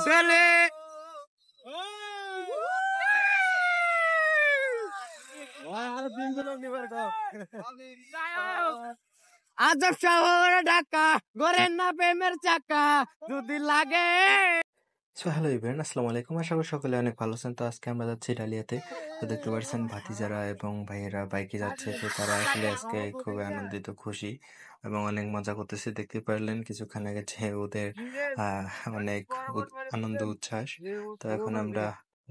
ছেলে আজব শহর ঢাকা ঘরের না প্রেমের চাকা যদি লাগে। সো হ্যালো ইভেন আসসালামু আলাইকুম, আশা করি সকলে অনেক ভালো আছেন। তো আজকে আমরা যাচ্ছি ডালিয়াতে। তো দেখতে পাচ্ছেন ভাতিজারা এবং ভাইয়েরা বাইকে যাচ্ছে। তো তারা আসলে আজকে খুবই আনন্দিত, খুশি এবং অনেক মজা করতেছে। দেখতে পারলেন কিছুক্ষণ আগে যে ওদের অনেক আনন্দ উচ্ছ্বাস। তো এখন আমরা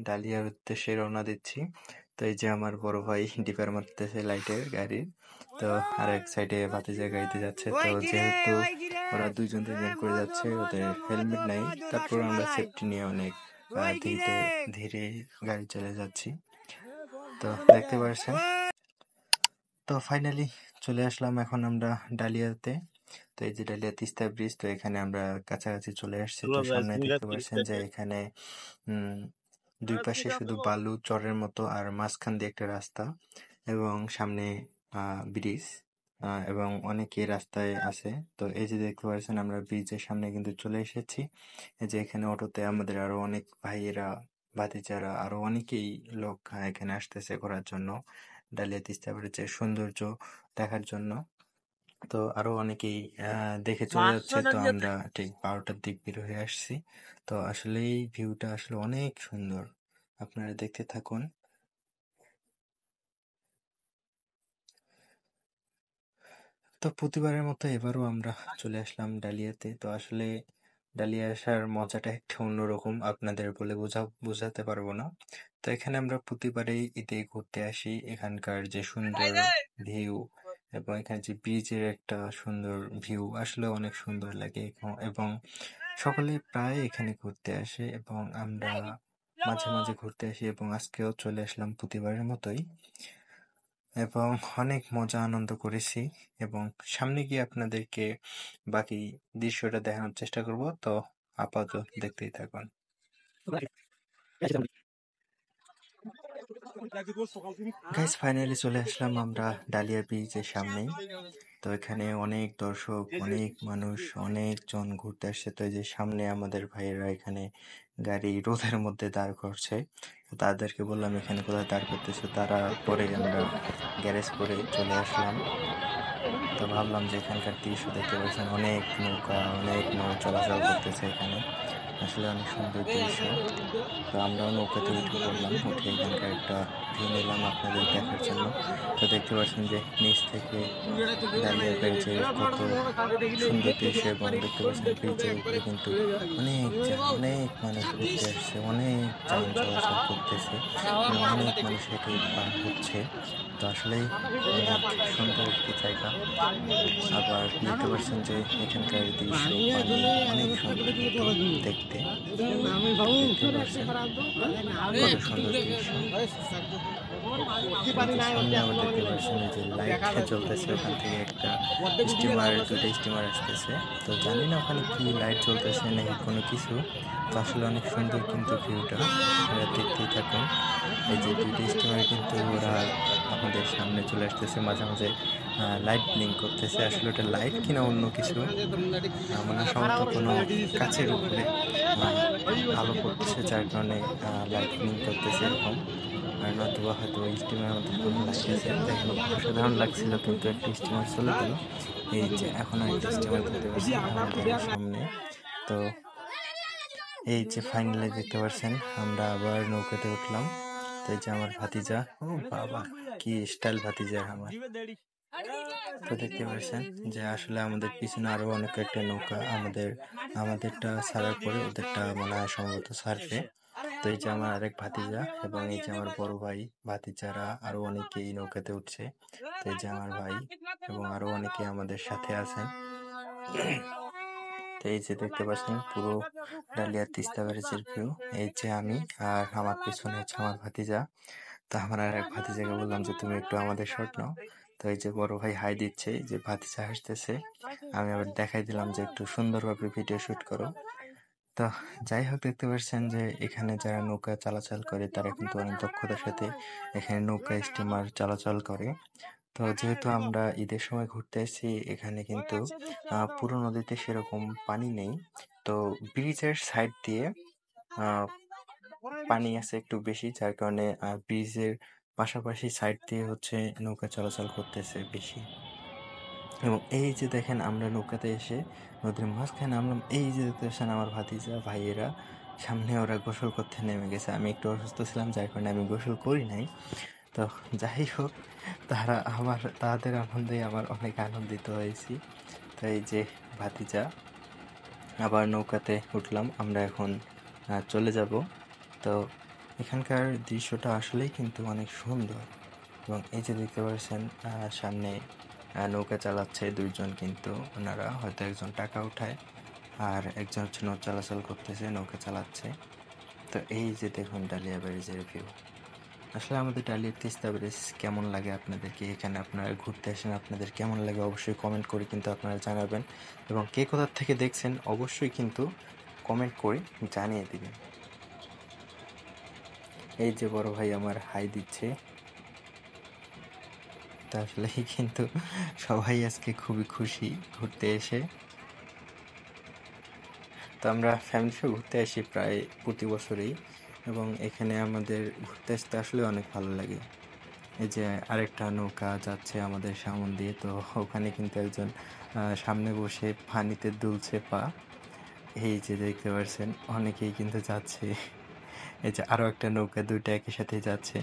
ডালিয়ার উদ্দেশ্যে রওনা দিচ্ছি। তো এই যে আমার বড় ভাই ডিপার মারতেছে লাইটের গাড়ি। তো আর এক সাইডে ভাতিজা গাড়িতে যাচ্ছে। তো যেহেতু ওরা দুইজন করে যাচ্ছে, ওদের হেলমেট নাই, তারপর আমরা সেফটি নিয়ে অনেক ধীরে ধীরে গাড়ি চালিয়ে যাচ্ছি। তো দেখতে পাচ্ছেন, তো ফাইনালি চলে আসলাম এখন আমরা ডালিয়াতে। তো এই যে ডালিয়া তিস্তা ব্রিজ, তো এখানে আমরা কাছাকাছি চলে আসছি। তো সামনে দেখতে পাচ্ছেন যে এখানে দুই পাশে শুধু বালু চরের মতো, আর মাঝখান দিয়ে একটা রাস্তা এবং সামনে ব্রিজ এবং অনেকে রাস্তায় আছে। তো এই যে দেখতে পাচ্ছেন আমরা ব্রিজের সামনে কিন্তু চলে এসেছি। এই যে এখানে অটোতে আমাদের আরো অনেক ভাইয়েরা, ভাতিজারা, আরো অনেকেই লোক এখানে আসতেছে ঘোরার জন্য, ডালিয়া তিস্তা ব্রিজের সৌন্দর্য দেখার জন্য। তো আরো অনেকেই দেখে চলে যাচ্ছে। তো আমরা ঠিক 12টার দিক বের হয়ে আসছি। তো আসলে এই ভিউটা আসলে অনেক সুন্দর, আপনারা দেখতে থাকুন। তো প্রতিবারের মতো এবারও আমরা চলে আসলাম ডালিয়াতে। তো আসলে ডালিয়া আসার মজাটা একটা অন্যরকম, আপনাদের বলে বোঝাতে পারবো না। তো এখানে আমরা প্রতিবারেই ঈদে ঘুরতে আসি। এখানকার যে সুন্দর ভিউ এবং এখানে যে ব্রিজের একটা সুন্দর ভিউ আসলে অনেক সুন্দর লাগে এবং সকলে প্রায় এখানে ঘুরতে আসে এবং আমরা মাঝে মাঝে ঘুরতে আসি এবং আজকেও চলে আসলাম প্রতিবারের মতোই এবং অনেক মজা আনন্দ করেছি এবং সামনে গিয়ে আপনাদেরকে বাকি দৃশ্যটা দেখানোর চেষ্টা করব। তো আপাতত দেখতেই থাকুন। গাইস ফাইনালি চলে আসলাম আমরা ডালিয়া ব্রিজের সামনেই। তো এখানে অনেক দর্শক, অনেক মানুষ, অনেকজন ঘুরতে আসছে। তো এই যে সামনে আমাদের ভাইয়েরা এখানে গাড়ি রোদের মধ্যে দাঁড় করছে। তো তাদেরকে বললাম এখানে কোথায় দাঁড় করতেছে, তারা পরে আমরা গ্যারেজ করে চলে আসলাম। তো ভাবলাম যে এখানকার দৃশ্য দেখতে পাচ্ছেন, অনেক নৌকা, অনেক নৌ চলাচল করতেছে এখানে, আসলে অনেক সুন্দর দৃশ্য। তো আমরাও নৌকাতে উঠে পড়লাম, উঠে এখানকার একটা ভিউ নিলাম আপনাদের দেখার জন্য। তো দেখতে পাচ্ছেন যে নিচ থেকে ডালিয়া ব্রিজের কত সুন্দর দৃশ্য এবং দেখতে পাচ্ছেন ব্রিজের উপরে কিন্তু অনেক মানুষ ঘুরতে আসছে, অনেক যান চলাচল করতেছে এবং অনেক মানুষ হেঁটে পার হচ্ছে। তো আসলেই অনেক সুন্দর একটি জায়গা। আবার দেখতে পাচ্ছেন যে এখানকার দৃশ্য, পানি অনেক সুন্দর কিন্তু দেখতে। দেখতে পাচ্ছেন কত সুন্দর দৃশ্য। এই যে সামনে আবার দেখতে পাচ্ছেন এই যে লাইট জ্বলতেছে, ওখান থেকে একটা স্টিমার, দুইটা স্টিমার আসতেছে। তো জানি না ওখানে কি লাইট জ্বলতেছে নাকি কোনো কিছু। তো আসলে অনেক সুন্দর কিন্তু ভিউটা, আপনারা দেখতেই থাকুন। এই যে দুইটা স্টিমার কিন্তু ওরা আমাদের সামনে চলে আসতেছে, মাঝে মাঝে লাইট ব্লিঙ্ক করতেছে। আসলে ওটা লাইট কিনা অন্য কিছু, মনে হয় সম্ভবত কোনো কাচের উপরে আলো পড়তেছে, যার কারণে লাইট ব্লিঙ্ক করতেছে এরকম। আর নতুবা হয়তো ওই স্টিমের মধ্যে কোনো লাইট আছে। দেখেন অসাধারণ লাগছিল, কিন্তু একটা স্টিমার চলে গেল। এই যে এখন আরেকটা স্টিমার দেখতে পাচ্ছেন আমাদের সামনে। তো এই যে ফাইনালি দেখতে পাচ্ছেন আমরা আবার নৌকাতে উঠলাম। তো এই যে আমার ভাতিজা, ও বাবা কি স্টাইল ভাতিজা আমার। তো দেখতে পাচ্ছেন যে আসলে আমাদের পিছনে আরো অনেক একটা নৌকা, আমাদেরটা ছাড়ার পরে ওদেরটা মনে হয় সম্ভবত ছাড়বে। তো এই যে আমার আরেক ভাতিজা এবং এই যে আমার বড় ভাই, ভাতিজারা আরো অনেকে এই নৌকাতে উঠছে। তো এই যে আমার ভাই এবং আরো অনেকে আমাদের সাথে আছেন। তো এই যে দেখতে পাচ্ছেন পুরো ডালিয়া তিস্তা ব্যারেজের ভিউ। এই যে আমি, আর আমার পিছনে হচ্ছে আমার ভাতিজা। তো আমার আর এক ভাতিজাকে বললাম যে তুমি একটু আমাদের শট নাও। তো এই যে বড় ভাই হাই দিচ্ছে, এই যে ভাতিজা হাসতেছে। আমি আবার দেখাই দিলাম যে একটু সুন্দরভাবে ভিডিও শুট করো। তো যাই হোক, দেখতে পাচ্ছেন যে এখানে যারা নৌকা চলাচল করে তারা কিন্তু অনেক দক্ষতার সাথে এখানে নৌকা স্টিমার চলাচল করে। তো যেহেতু আমরা ঈদের সময় ঘুরতে এসেছি, এখানে কিন্তু পুরো নদীতে সেরকম পানি নেই। তো ব্রিজের সাইড দিয়ে আহ, পানি আছে একটু বেশি, যার কারণে ব্রিজের পাশাপাশি সাইড দিয়ে হচ্ছে নৌকা চলাচল করতেছে বেশি। এবং এই যে দেখেন, আমরা নৌকাতে এসে নদীর মাঝখানে নামলাম। এই যে দেখতে পাচ্ছেন আমার ভাতিজা ভাইয়েরা সামনে ওরা গোসল করতে নেমে গেছে। আমি একটু অসুস্থ ছিলাম, যার কারণে আমি গোসল করি নাই। তো যাই হোক, তাদের আনন্দে আমার অনেক আনন্দিত হয়েছি। তো এই যে ভাতিজা, আবার নৌকাতে উঠলাম, আমরা এখন চলে যাব। তো এখানকার দৃশ্যটা আসলেই কিন্তু অনেক সুন্দর। এবং এই যে দেখতে পাচ্ছেন সামনে নৌকা চালাচ্ছে দুইজন, কিন্তু ওনারা হয়তো একজন টাকা উঠায় আর একজন হচ্ছে নৌ চলাচল করতেছে, নৌকা চালাচ্ছে। তো এই যে দেখুন ডালিয়া ব্যারেজের ভিউ। আসলে আমাদের ডালিয়া তিস্তা ব্যারেজ কেমন লাগে আপনাদেরকে, এখানে আপনারা ঘুরতে আসেন, আপনাদের কেমন লাগে অবশ্যই কমেন্ট করে কিন্তু আপনারা জানাবেন। এবং কে কোথা থেকে দেখছেন অবশ্যই কিন্তু কমেন্ট করে জানিয়ে দিবেন। এই যে বড় ভাই আমার হাই দিচ্ছে। তা আসলেই কিন্তু সবাই আজকে খুবই খুশি ঘুরতে এসে। তো আমরা ফ্যামিলি সহ ঘুরতে আসি প্রায় প্রতি বছরেই, এবং এখানে আমাদের ঘুরতে আসতে আসলে অনেক ভালো লাগে। এই যে আরেকটা নৌকা যাচ্ছে আমাদের সামন দিয়ে, তো ওখানে কিন্তু একজন সামনে বসে পানিতে দুলছে পা। এই যে দেখতে পাচ্ছেন অনেকেই কিন্তু যাচ্ছে। এই যে আরো একটা নৌকা, দুইটা একই সাথে যাচ্ছে।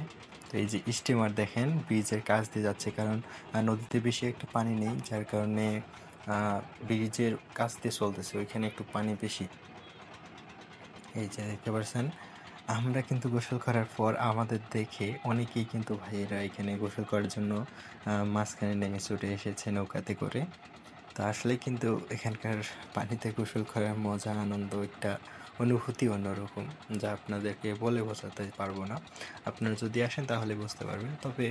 তো এই যে স্টিমার দেখেন ব্রিজের কাছ দিয়ে যাচ্ছে, কারণ নদীতে বেশি একটা পানি নেই, যার কারণে ব্রিজের কাছ দিয়ে চলতেছে, ওইখানে একটু পানি বেশি। এই যে দেখতে পাচ্ছেন, আমরা কিন্তু গোসল করার পর আমাদের দেখে অনেকেই কিন্তু ভাইয়েরা এখানে গোসল করার জন্য মাঝখানে নেমে ছুটে এসেছে নৌকাতে করে। তো আসলে কিন্তু এখানকার পানিতে গোসল করার মজা, আনন্দ, একটা অনুভূতি অন্যরকম, যা আপনাদেরকে বলে বোঝাতে পারবো না। আপনারা যদি আসেন তাহলে বুঝতে পারবেন। তবে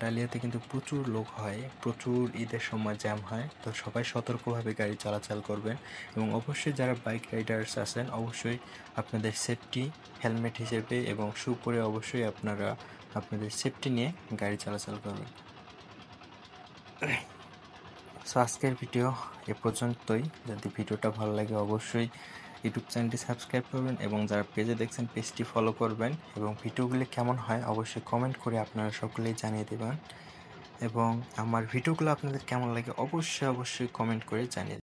ডালিয়াতে কিন্তু প্রচুর লোক হয়, প্রচুর ঈদের সময় জ্যাম হয়। তো সবাই সতর্কভাবে গাড়ি চলাচল করবেন। এবং অবশ্যই যারা বাইক রাইডার্স আছেন অবশ্যই আপনাদের সেফটি হেলমেট হিসেবে এবং শু পরে অবশ্যই আপনারা আপনাদের সেফটি নিয়ে গাড়ি চলাচল করবেন। সো আজকের ভিডিও এ পর্যন্তই। যদি ভিডিওটা ভালো লাগে অবশ্যই ইউটিউব চ্যানেলটি সাবস্ক্রাইব করবেন, এবং যারা পেজে দেখছেন পেজটি ফলো করবেন, এবং ভিডিওগুলি কেমন হয় অবশ্যই কমেন্ট করে আপনারা সকলেই জানিয়ে দেবেন। এবং আমার ভিডিওগুলো আপনাদের কেমন লাগে অবশ্যই কমেন্ট করে জানিয়ে